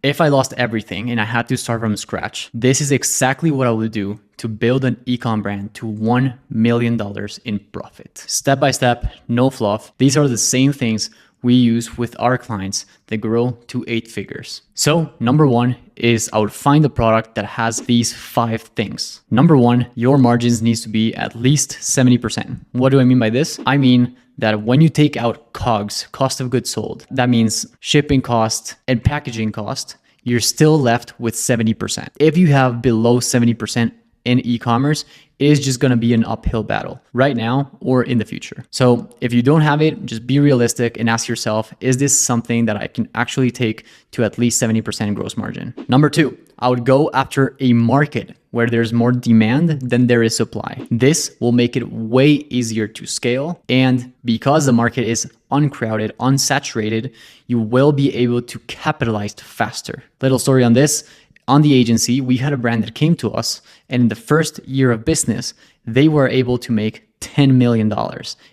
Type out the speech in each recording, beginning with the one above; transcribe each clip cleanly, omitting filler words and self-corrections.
If I lost everything and I had to start from scratch, this is exactly what I would do to build an ecom brand to $1 million in profit. Step by step, no fluff. These are the same things we use with our clients that grow to 8 figures. So number one is I would find a product that has these 5 things. Number one, your margins needs to be at least 70%. What do I mean by this? I mean that when you take out COGS, cost of goods sold, that means shipping cost and packaging cost, you're still left with 70%. If you have below 70% in e-commerce, it is just going to be an uphill battle right now or in the future. So if you don't have it, just be realistic and ask yourself, is this something that I can actually take to at least 70% gross margin? Number two, I would go after a market where there's more demand than there is supply. This will make it way easier to scale. And because the market is uncrowded, unsaturated, you will be able to capitalize faster. Little story on this. On the agency, we had a brand that came to us, and in the first year of business, they were able to make $10 million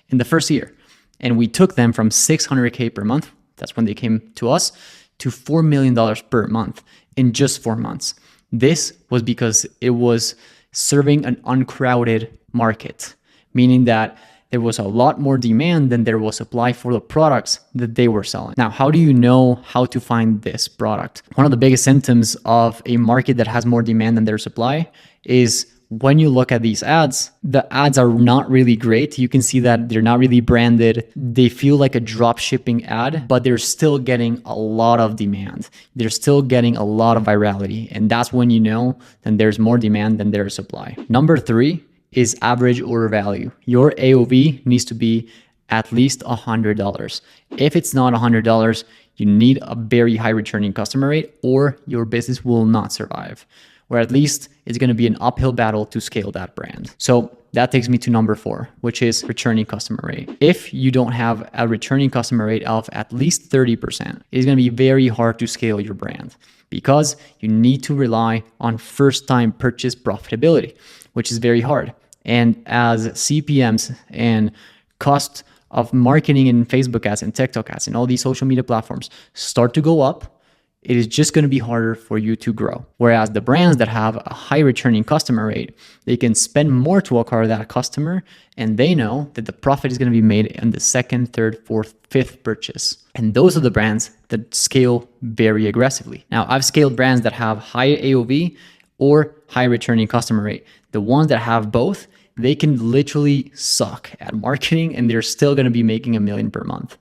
in the first year. And we took them from $600K per month, that's when they came to us, to $4 million per month in just 4 months. This was because it was serving an uncrowded market, meaning that there was a lot more demand than there was supply for the products that they were selling. Now, how do you know how to find this product? One of the biggest symptoms of a market that has more demand than their supply is when you look at these ads, the ads are not really great. You can see that they're not really branded. They feel like a drop shipping ad, but they're still getting a lot of demand. They're still getting a lot of virality. And that's when you know that there's more demand than there is supply. Number three is average order value. Your AOV needs to be at least $100. If it's not $100, you need a very high returning customer rate or your business will not survive, or at least it's going to be an uphill battle to scale that brand. So that takes me to number 4, which is returning customer rate. If you don't have a returning customer rate of at least 30%, it's going to be very hard to scale your brand because you need to rely on first time purchase profitability, which is very hard. And as CPMs and cost of marketing in Facebook ads and TikTok ads and all these social media platforms start to go up, it is just going to be harder for you to grow. Whereas the brands that have a high returning customer rate, they can spend more to acquire that customer and they know that the profit is going to be made in the second, third, fourth, fifth purchase. And those are the brands that scale very aggressively. Now, I've scaled brands that have high AOV or high returning customer rate. The ones that have both, they can literally suck at marketing and they're still going to be making $1 million per month.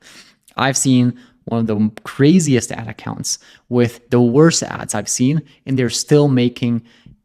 I've seen one of the craziest ad accounts with the worst ads I've seen, and they're still making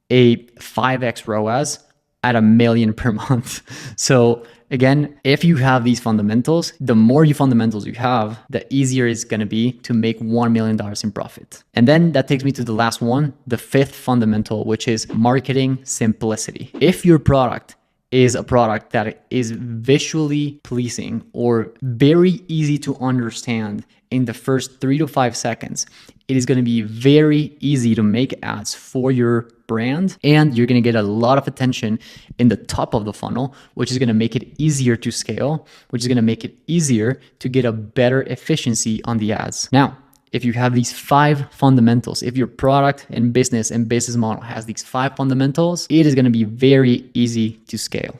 a 5x ROAS at $1 million per month. So again, if you have these fundamentals, the more fundamentals you have, the easier it's going to be to make $1 million in profit. And then that takes me to the last one, the 5th fundamental, which is marketing simplicity. If your product is a product that is visually pleasing or very easy to understand in the first 3 to 5 seconds, it is going to be very easy to make ads for your brand, and you're going to get a lot of attention in the top of the funnel, which is going to make it easier to scale, which is going to make it easier to get a better efficiency on the ads. Now, if you have these 5 fundamentals, if your product and business model has these 5 fundamentals, it is going to be very easy to scale.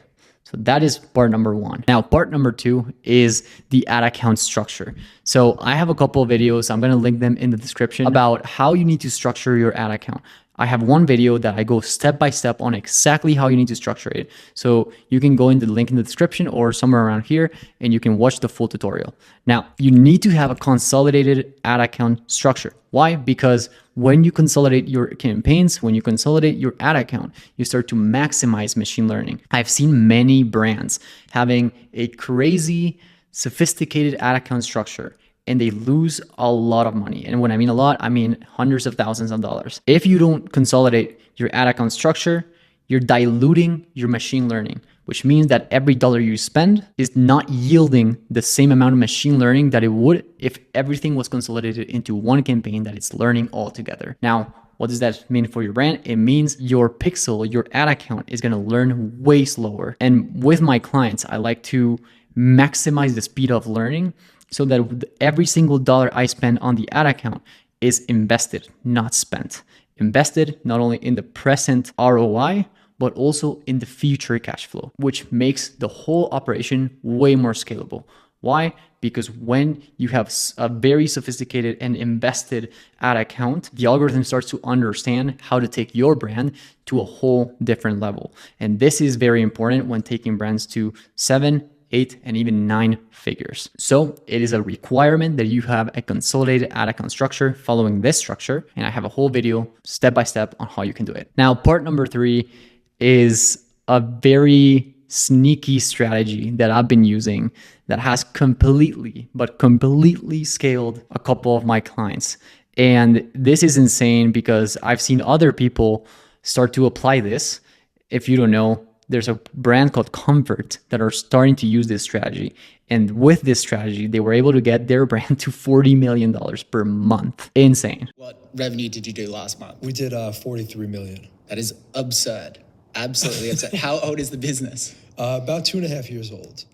So that is part number 1. Now, part number 2 is the ad account structure. So I have a couple of videos, I'm going to link them in the description, about how you need to structure your ad account. I have one video that I go step by step on exactly how you need to structure it. So you can go in the link in the description or somewhere around here and you can watch the full tutorial. Now, you need to have a consolidated ad account structure. Why? Because when you consolidate your campaigns, when you consolidate your ad account, you start to maximize machine learning. I've seen many brands having a crazy, sophisticated ad account structure, and they lose a lot of money. And when I mean a lot, I mean hundreds of thousands of dollars. If you don't consolidate your ad account structure, you're diluting your machine learning, which means that every dollar you spend is not yielding the same amount of machine learning that it would if everything was consolidated into one campaign that it's learning all together. Now, what does that mean for your brand? It means your pixel, your ad account is going to learn way slower. And with my clients, I like to maximize the speed of learning so that every single dollar I spend on the ad account is invested, not spent. Invested not only in the present ROI, but also in the future cash flow, which makes the whole operation way more scalable. Why? Because when you have a very sophisticated and invested ad account, the algorithm starts to understand how to take your brand to a whole different level. And this is very important when taking brands to 7, 8, and even 9 figures. So it is a requirement that you have a consolidated ad account structure following this structure. And I have a whole video step by step on how you can do it. Now, part number 3 is a very sneaky strategy that I've been using that has completely scaled a couple of my clients. And this is insane because I've seen other people start to apply this. If you don't know, there's a brand called Comfort that are starting to use this strategy. And with this strategy, they were able to get their brand to $40 million per month. Insane. What revenue did you do last month? We did 43 million. That is absurd. Absolutely absurd. How old is the business? About 2.5 years old.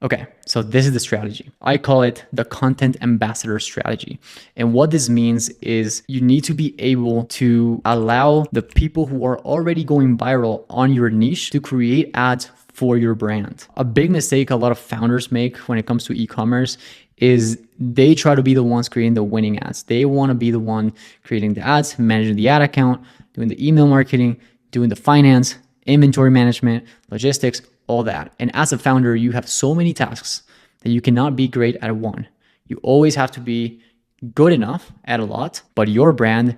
Okay, so this is the strategy. I call it the content ambassador strategy. And what this means is you need to be able to allow the people who are already going viral on your niche to create ads for your brand. A big mistake a lot of founders make when it comes to e-commerce is they try to be the ones creating the winning ads. They want to be the one creating the ads, managing the ad account, doing the email marketing, doing the finance, inventory management, logistics, all that. And as a founder, you have so many tasks that you cannot be great at one. You always have to be good enough at a lot, but your brand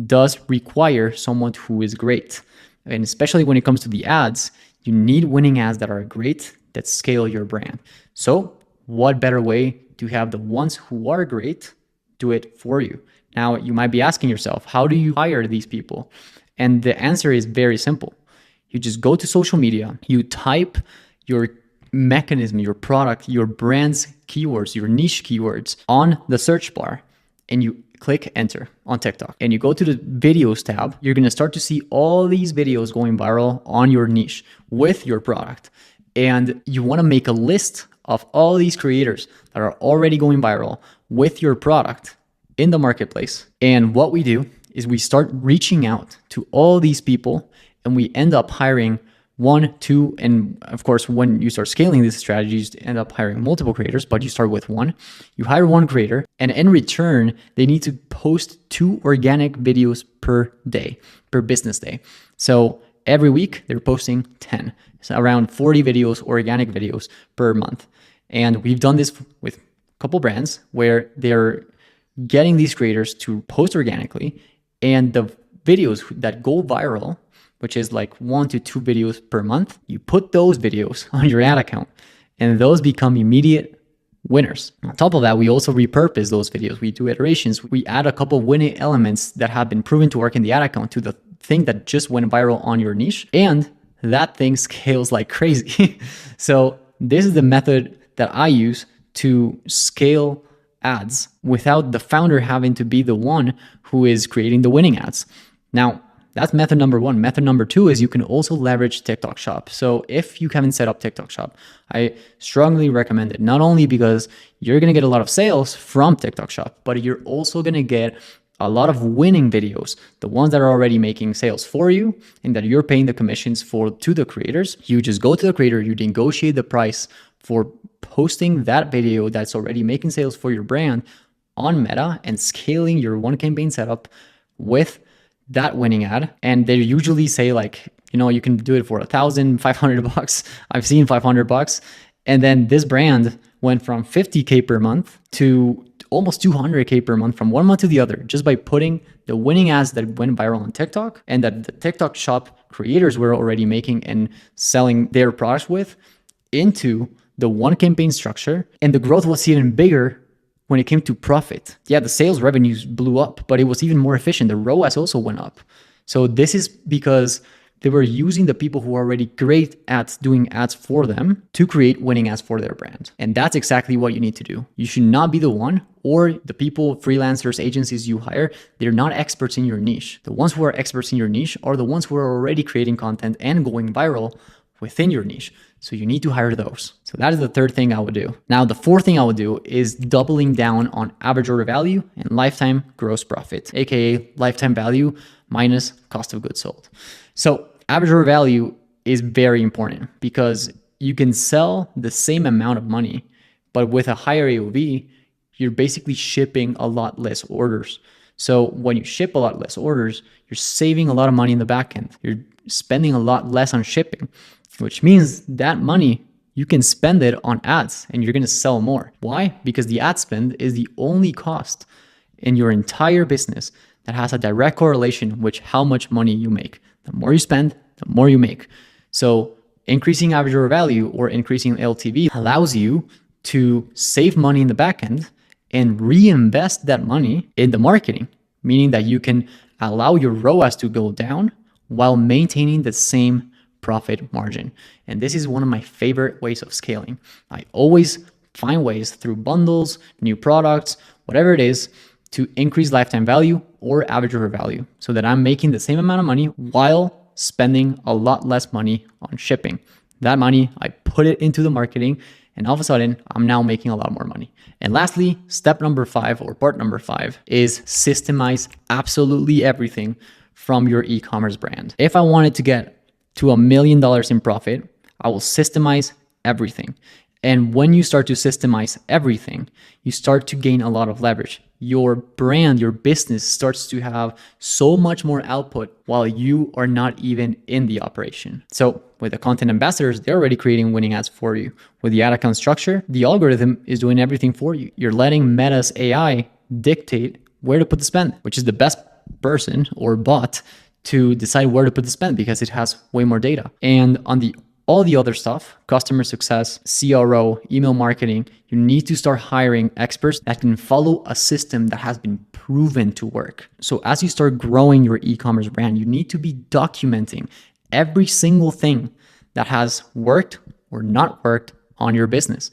does require someone who is great. And especially when it comes to the ads, you need winning ads that are great, that scale your brand. So what better way to have the ones who are great do it for you? Now, you might be asking yourself, how do you hire these people? And the answer is very simple. You just go to social media, you type your mechanism, your product, your brand's keywords, your niche keywords on the search bar, and you click enter on TikTok. And you go to the videos tab, you're gonna start to see all these videos going viral on your niche with your product. And you wanna make a list of all these creators that are already going viral with your product in the marketplace. And what we do is we start reaching out to all these people, and we end up hiring 1, 2, and of course, when you start scaling these strategies, you end up hiring multiple creators, but you start with one. You hire one creator, and in return, they need to post 2 organic videos per day, per business day. So every week, they're posting 10. So around 40 videos, organic videos per month. And we've done this with a couple brands where they're getting these creators to post organically, and the videos that go viral, which is like 1 to 2 videos per month, you put those videos on your ad account and those become immediate winners. On top of that, we also repurpose those videos. We do iterations. We add a couple of winning elements that have been proven to work in the ad account to the thing that just went viral on your niche, and that thing scales like crazy. So this is the method that I use to scale ads without the founder having to be the one who is creating the winning ads. Now, that's method number 1. Method number 2 is you can also leverage TikTok Shop. So if you haven't set up TikTok Shop, I strongly recommend it, not only because you're going to get a lot of sales from TikTok Shop, but you're also going to get a lot of winning videos, the ones that are already making sales for you and that you're paying the commissions for to the creators. You just go to the creator, you negotiate the price for posting that video that's already making sales for your brand on Meta and scaling your one campaign setup with that winning ad. And they usually say like, you can do it for $1,500. I've seen $500. And then this brand went from 50K per month to almost 200K per month from one month to the other, just by putting the winning ads that went viral on TikTok and that the TikTok Shop creators were already making and selling their products with into the one campaign structure. And the growth was even bigger when it came to profit. Yeah, the sales revenues blew up, but it was even more efficient. The ROAS also went up. So this is because they were using the people who are already great at doing ads for them to create winning ads for their brand. And that's exactly what you need to do. You should not be the one, or the people, freelancers, agencies you hire, they're not experts in your niche. The ones who are experts in your niche are the ones who are already creating content and going viral within your niche. So you need to hire those. So that is the third thing I would do. Now, the fourth thing I would do is doubling down on average order value and lifetime gross profit, aka lifetime value minus cost of goods sold. So average order value is very important because you can sell the same amount of money, but with a higher AOV, you're basically shipping a lot less orders. So when you ship a lot less orders, you're saving a lot of money in the back end. You're spending a lot less on shipping, which means that money, you can spend it on ads and you're going to sell more. Why? Because the ad spend is the only cost in your entire business that has a direct correlation with how much money you make. The more you spend, the more you make. So increasing average order value or increasing LTV allows you to save money in the back end and reinvest that money in the marketing, meaning that you can allow your ROAS to go down while maintaining the same profit margin. And this is one of my favorite ways of scaling. I always find ways through bundles, new products, whatever it is, to increase lifetime value or average order value so that I'm making the same amount of money while spending a lot less money on shipping. That money, I put it into the marketing, and all of a sudden, I'm now making a lot more money. And lastly, step number 5 or part number 5 is systemize absolutely everything from your e-commerce brand. If I wanted to get to $1 million in profit, I will systemize everything. And when you start to systemize everything, you start to gain a lot of leverage. Your brand, your business starts to have so much more output while you are not even in the operation. So with the content ambassadors, they're already creating winning ads for you. With the ad account structure, the algorithm is doing everything for you. You're letting Meta's AI dictate where to put the spend, which is the best person or bot to decide where to put the spend because it has way more data. And on all the other stuff, customer success, CRO, email marketing, you need to start hiring experts that can follow a system that has been proven to work. So as you start growing your e-commerce brand, you need to be documenting every single thing that has worked or not worked on your business.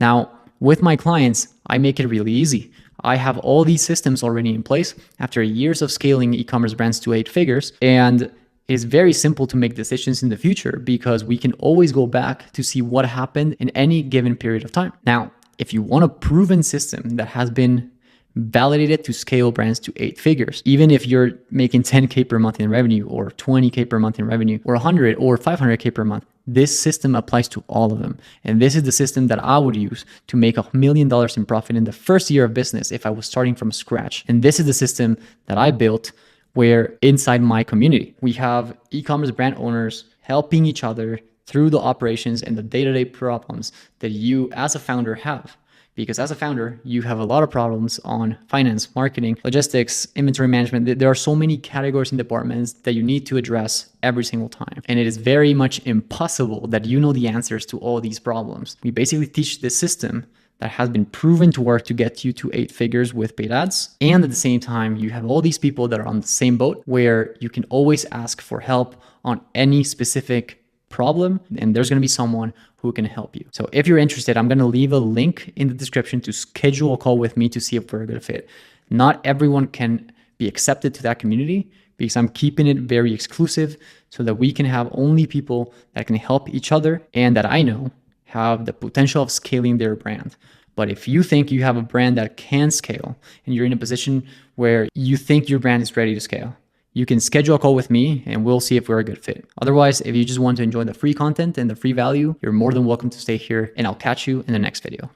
Now, with my clients, I make it really easy. I have all these systems already in place after years of scaling e-commerce brands to 8 figures, and it's very simple to make decisions in the future because we can always go back to see what happened in any given period of time. Now, if you want a proven system that has been validated to scale brands to 8 figures, even if you're making 10K per month in revenue or 20K per month in revenue or 100 or 500K per month, this system applies to all of them. And this is the system that I would use to make $1 million in profit in the first year of business if I was starting from scratch. And this is the system that I built where inside my community, we have e-commerce brand owners helping each other through the operations and the day-to-day problems that you as a founder have. Because as a founder, you have a lot of problems on finance, marketing, logistics, inventory management. There are so many categories and departments that you need to address every single time. And it is very much impossible that you know the answers to all these problems. We basically teach this system that has been proven to work to get you to 8 figures with paid ads. And at the same time, you have all these people that are on the same boat where you can always ask for help on any specific problem, and there's going to be someone who can help you. So if you're interested, I'm going to leave a link in the description to schedule a call with me to see if we're a good fit. Not everyone can be accepted to that community because I'm keeping it very exclusive so that we can have only people that can help each other and that I know have the potential of scaling their brand. But if you think you have a brand that can scale and you're in a position where you think your brand is ready to scale, you can schedule a call with me and we'll see if we're a good fit. Otherwise, if you just want to enjoy the free content and the free value, you're more than welcome to stay here, and I'll catch you in the next video.